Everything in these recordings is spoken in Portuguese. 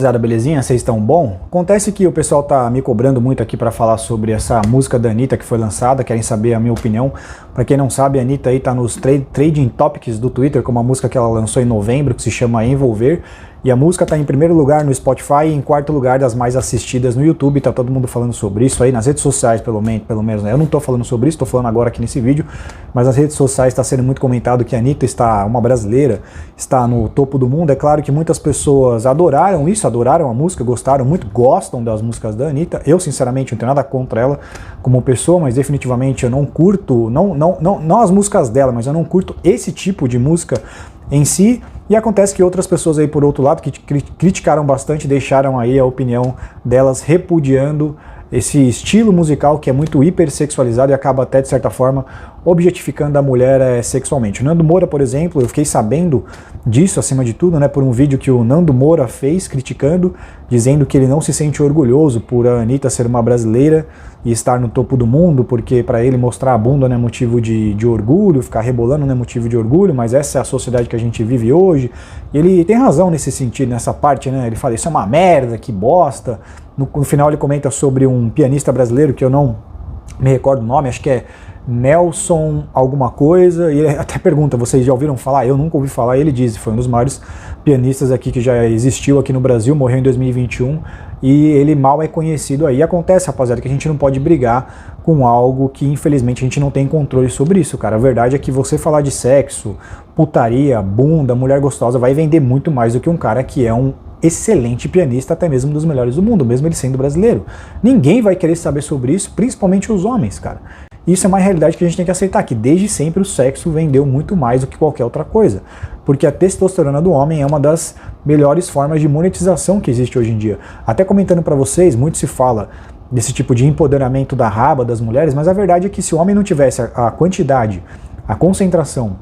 Rapaziada, belezinha? Vocês estão bom? Acontece que o pessoal tá me cobrando muito aqui para falar sobre essa música da Anitta que foi lançada, querem saber a minha opinião. Para quem não sabe, a Anitta aí tá nos Trending Topics do Twitter com uma música que ela lançou em novembro, que se chama Envolver. E a música tá em primeiro lugar no Spotify e em quarto lugar das mais assistidas no YouTube. Tá todo mundo falando sobre isso aí, nas redes sociais pelo menos, né? Eu não tô falando sobre isso, tô falando agora aqui nesse vídeo, mas nas redes sociais está sendo muito comentado que a Anitta está, uma brasileira, está no topo do mundo. É claro que muitas pessoas adoraram isso, adoraram a música, gostaram muito, gostam das músicas da Anitta. Eu, sinceramente, não tenho nada contra ela como pessoa, mas definitivamente eu não curto, não as músicas dela, mas eu não curto esse tipo de música em si. E acontece que outras pessoas aí, por outro lado, que criticaram bastante, deixaram aí a opinião delas repudiando esse estilo musical que é muito hipersexualizado e acaba até, de certa forma, objetificando a mulher sexualmente. O Nando Moura, por exemplo, eu fiquei sabendo disso, acima de tudo, né, por um vídeo que o Nando Moura fez criticando, dizendo que ele não se sente orgulhoso por a Anitta ser uma brasileira e estar no topo do mundo, porque para ele mostrar a bunda não é motivo de orgulho, ficar rebolando não é motivo de orgulho, mas essa é a sociedade que a gente vive hoje. E ele tem razão nesse sentido, nessa parte, né? Ele fala, isso é uma merda, que bosta. No final ele comenta sobre um pianista brasileiro, que eu não me recordo o nome, acho que é Nelson alguma coisa, e ele até pergunta, vocês já ouviram falar? Eu nunca ouvi falar, e ele diz, foi um dos maiores pianistas aqui que já existiu aqui no Brasil, morreu em 2021, e ele mal é conhecido aí. Acontece, rapaziada, que a gente não pode brigar com algo que infelizmente a gente não tem controle sobre isso, cara. A verdade é que você falar de sexo, putaria, bunda, mulher gostosa, vai vender muito mais do que um cara que é um excelente pianista, até mesmo dos melhores do mundo, mesmo ele sendo brasileiro. Ninguém vai querer saber sobre isso, principalmente os homens, cara. Isso é uma realidade que a gente tem que aceitar, que desde sempre o sexo vendeu muito mais do que qualquer outra coisa. Porque a testosterona do homem é uma das melhores formas de monetização que existe hoje em dia. Até comentando para vocês, muito se fala desse tipo de empoderamento da raba das mulheres, mas a verdade é que se o homem não tivesse a quantidade, a concentração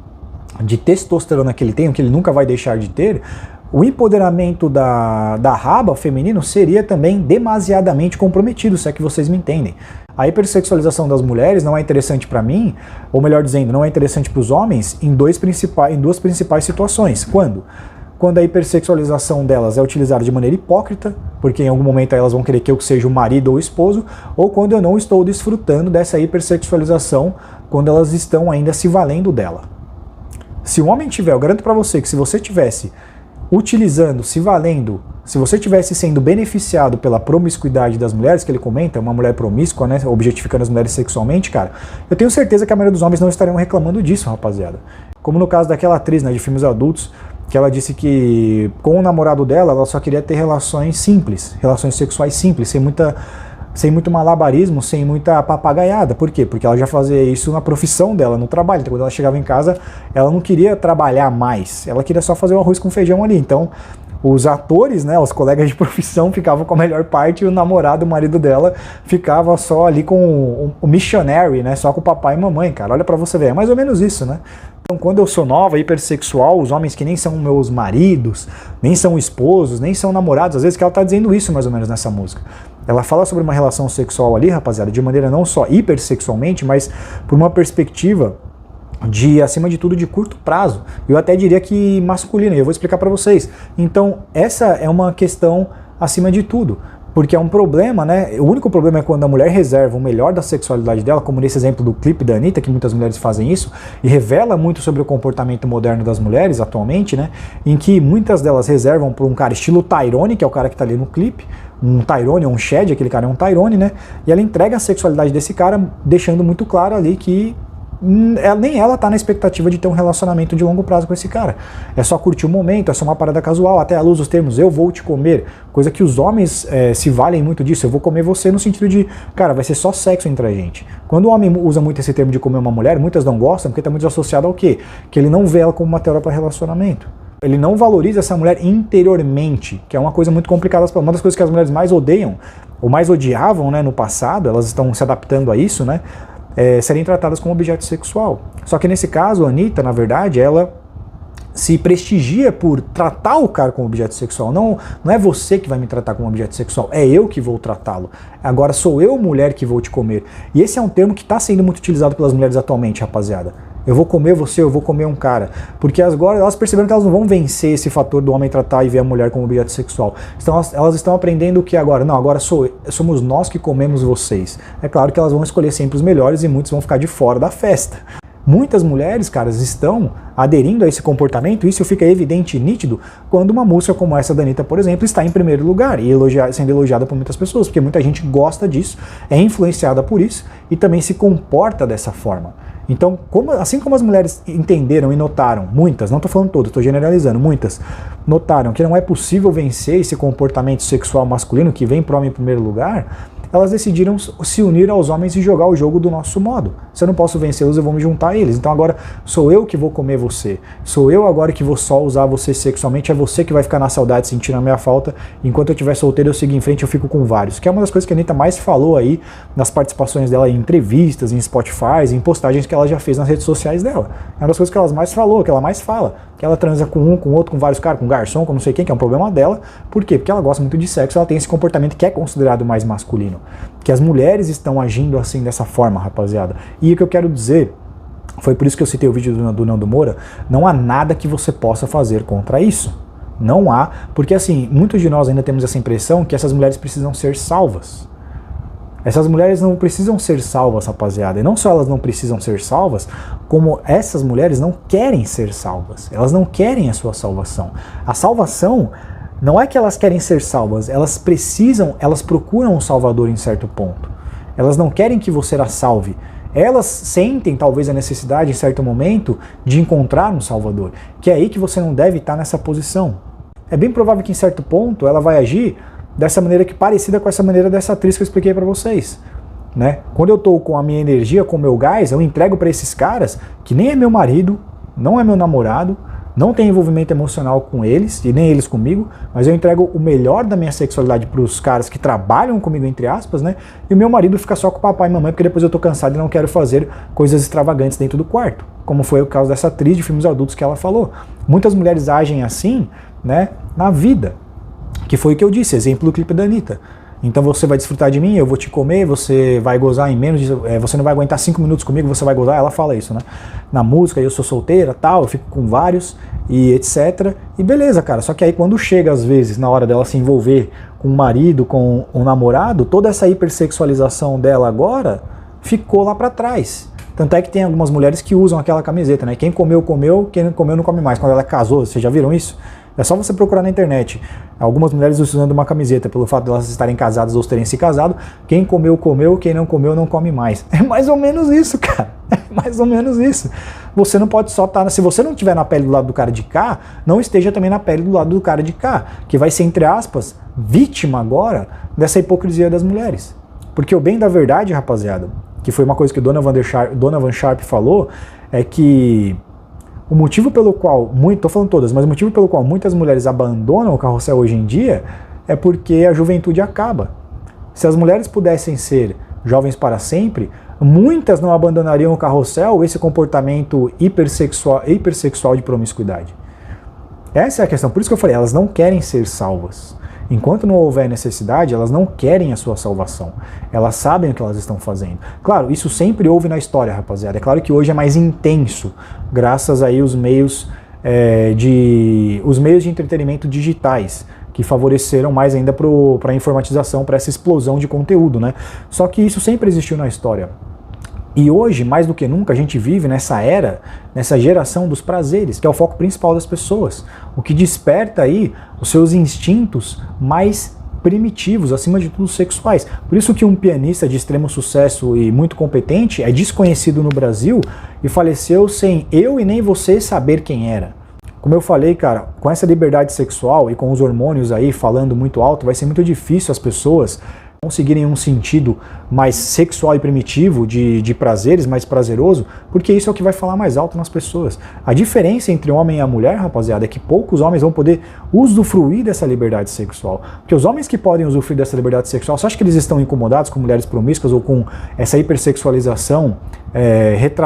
de testosterona que ele tem, o que ele nunca vai deixar de ter, o empoderamento da raba feminino seria também demasiadamente comprometido, se é que vocês me entendem. A hipersexualização das mulheres não é interessante para mim, ou melhor dizendo, não é interessante para os homens em duas principais situações. Quando? Quando a hipersexualização delas é utilizada de maneira hipócrita, porque em algum momento elas vão querer que eu seja o marido ou o esposo, ou quando eu não estou desfrutando dessa hipersexualização, quando elas estão ainda se valendo dela. Se o homem tiver, eu garanto para você que se você tivesse utilizando, se valendo, se você estivesse sendo beneficiado pela promiscuidade das mulheres, que ele comenta, uma mulher promíscua, né, objetificando as mulheres sexualmente, cara, eu tenho certeza que a maioria dos homens não estariam reclamando disso, rapaziada. Como no caso daquela atriz, né, de filmes adultos, que ela disse que com o namorado dela, ela só queria ter relações simples, relações sexuais simples, sem muito malabarismo, sem muita papagaiada. Por quê? Porque ela já fazia isso na profissão dela, no trabalho. Então, quando ela chegava em casa, ela não queria trabalhar mais, ela queria só fazer o arroz com feijão ali. Então, os atores, né, os colegas de profissão ficavam com a melhor parte e o namorado, o marido dela, ficava só ali com o missionary, né, só com o papai e mamãe, cara. Olha pra você ver, é mais ou menos isso, né? Então, quando eu sou nova, hipersexual, os homens que nem são meus maridos, nem são esposos, nem são namorados, às vezes que ela tá dizendo isso mais ou menos nessa música. Ela fala sobre uma relação sexual ali, rapaziada, de maneira não só hipersexualmente, mas por uma perspectiva de, acima de tudo, de curto prazo. Eu até diria que masculina, e eu vou explicar para vocês. Então, essa é uma questão acima de tudo, porque é um problema, né? O único problema é quando a mulher reserva o melhor da sexualidade dela, como nesse exemplo do clipe da Anitta, que muitas mulheres fazem isso, e revela muito sobre o comportamento moderno das mulheres atualmente, né? Em que muitas delas reservam para um cara estilo Tyrone, que é o cara que tá ali no clipe, um Tyrone ou um Shed, aquele cara é um Tyrone, né? E ela entrega a sexualidade desse cara, deixando muito claro ali que nem ela tá na expectativa de ter um relacionamento de longo prazo com esse cara. É só curtir o momento, é só uma parada casual, até à luz dos termos, eu vou te comer, coisa que os homens se valem muito disso, eu vou comer você no sentido de, cara, vai ser só sexo entre a gente. Quando o homem usa muito esse termo de comer uma mulher, muitas não gostam, porque tá muito associado ao quê? Que ele não vê ela como uma teoria para relacionamento. Ele não valoriza essa mulher interiormente, que é uma coisa muito complicada. Uma das coisas que as mulheres mais odeiam, ou mais odiavam, né, no passado, elas estão se adaptando a isso, né, serem tratadas como objeto sexual. Só que nesse caso, a Anitta, na verdade, ela se prestigia por tratar o cara como objeto sexual. Não é você que vai me tratar como objeto sexual, é eu que vou tratá-lo. Agora sou eu, mulher, que vou te comer. E esse é um termo que está sendo muito utilizado pelas mulheres atualmente, rapaziada. eu vou comer você, eu vou comer um cara. Porque agora elas perceberam que elas não vão vencer esse fator do homem tratar e ver a mulher como objeto sexual. Então elas estão aprendendo o que agora? Não, agora somos nós que comemos vocês. É claro que elas vão escolher sempre os melhores e muitos vão ficar de fora da festa. Muitas mulheres, caras, estão aderindo a esse comportamento, e isso fica evidente e nítido quando uma música como essa da Anitta, por exemplo, está em primeiro lugar e sendo elogiada por muitas pessoas, porque muita gente gosta disso, é influenciada por isso e também se comporta dessa forma. Então, assim como as mulheres entenderam e notaram, muitas, não estou falando todas, estou generalizando, muitas, notaram que não é possível vencer esse comportamento sexual masculino que vem para o homem em primeiro lugar, elas decidiram se unir aos homens e jogar o jogo do nosso modo. Se eu não posso vencê-los, eu vou me juntar a eles. Então agora sou eu que vou comer você. Sou eu agora que vou só usar você sexualmente. É você que vai ficar na saudade sentindo a minha falta. Enquanto eu estiver solteiro, eu sigo em frente, eu fico com vários. Que é uma das coisas que a Anitta mais falou aí nas participações dela em entrevistas, em Spotify, em postagens que ela já fez nas redes sociais dela. É uma das coisas que ela mais falou, que ela mais fala. Que ela transa com um, com outro, com vários caras, com garçom, com não sei quem, que é um problema dela. Por quê? Porque ela gosta muito de sexo, ela tem esse comportamento que é considerado mais masculino. Que as mulheres estão agindo assim, dessa forma, rapaziada. E o que eu quero dizer, foi por isso que eu citei o vídeo do Nando Moura, não há nada que você possa fazer contra isso. Não há, porque assim, muitos de nós ainda temos essa impressão que essas mulheres precisam ser salvas. Essas mulheres não precisam ser salvas, rapaziada. E não só elas não precisam ser salvas, como essas mulheres não querem ser salvas. Elas não querem a sua salvação. A salvação não é que elas querem ser salvas, elas procuram um salvador em certo ponto. Elas não querem que você as salve. Elas sentem talvez a necessidade em certo momento de encontrar um salvador. Que é aí que você não deve estar nessa posição. É bem provável que em certo ponto ela vai agir dessa maneira que parecida com essa maneira dessa atriz que eu expliquei pra vocês, né? Quando eu tô com a minha energia, com o meu gás, eu entrego pra esses caras que nem é meu marido, não é meu namorado, não tem envolvimento emocional com eles e nem eles comigo, mas eu entrego o melhor da minha sexualidade pros caras que trabalham comigo, entre aspas, né? E o meu marido fica só com o papai e mamãe, porque depois eu tô cansado e não quero fazer coisas extravagantes dentro do quarto, como foi o caso dessa atriz de filmes adultos que ela falou. Muitas mulheres agem assim, né, na vida. Que foi o que eu disse, exemplo do clipe da Anitta. Então você vai desfrutar de mim, eu vou te comer, você vai gozar em menos de... você não vai aguentar 5 minutos comigo, você vai gozar, ela fala isso, né? Na música, eu sou solteira, tal, eu fico com vários, e etc. E beleza, cara, só que aí quando chega, às vezes, na hora dela se envolver com o marido, com o namorado, toda essa hipersexualização dela agora ficou lá pra trás. Tanto é que tem algumas mulheres que usam aquela camiseta, né? Quem comeu, comeu, quem não comeu, não come mais. Quando ela casou, vocês já viram isso? É só você procurar na internet. Algumas mulheres usando uma camiseta, pelo fato de elas estarem casadas ou terem se casado. Quem comeu, comeu, quem não comeu, não come mais. É mais ou menos isso, cara. É mais ou menos isso. Você não pode só estar... Se você não estiver na pele do lado do cara de cá, não esteja também na pele do lado do cara de cá. Que vai ser, entre aspas, vítima agora dessa hipocrisia das mulheres. Porque o bem da verdade, rapaziada, que foi uma coisa que Dona Van Sharp falou, é que o motivo pelo qual, tô falando todas, mas o motivo pelo qual muitas mulheres abandonam o carrossel hoje em dia é porque a juventude acaba. Se as mulheres pudessem ser jovens para sempre, muitas não abandonariam o carrossel, esse comportamento hipersexual de promiscuidade. Essa é a questão, por isso que eu falei, elas não querem ser salvas. Enquanto não houver necessidade, elas não querem a sua salvação. Elas sabem o que elas estão fazendo. Claro, isso sempre houve na história, rapaziada. É claro que hoje é mais intenso, graças aí aos meios de entretenimento digitais, que favoreceram mais ainda para a informatização, para essa explosão de conteúdo, né? Só que isso sempre existiu na história. E hoje, mais do que nunca, a gente vive nessa era, nessa geração dos prazeres, que é o foco principal das pessoas. O que desperta aí os seus instintos mais primitivos, acima de tudo sexuais. Por isso que um pianista de extremo sucesso e muito competente é desconhecido no Brasil e faleceu sem eu e nem você saber quem era. Como eu falei, cara, com essa liberdade sexual e com os hormônios aí falando muito alto, vai ser muito difícil as pessoas conseguirem um sentido mais sexual e primitivo, de prazeres, mais prazeroso, porque isso é o que vai falar mais alto nas pessoas. A diferença entre o homem e a mulher, rapaziada, é que poucos homens vão poder usufruir dessa liberdade sexual. Porque os homens que podem usufruir dessa liberdade sexual, você acha que eles estão incomodados com mulheres promíscuas ou com essa hipersexualização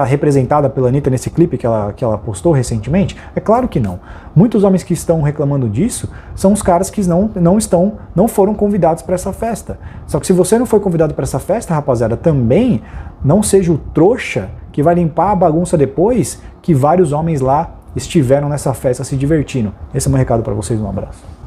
representada pela Anitta nesse clipe que ela postou recentemente? É claro que não. Muitos homens que estão reclamando disso são os caras que não foram convidados para essa festa. Só que se você não foi convidado para essa festa, rapaziada, também não seja o trouxa que vai limpar a bagunça depois que vários homens lá estiveram nessa festa se divertindo. Esse é o meu recado para vocês, um abraço.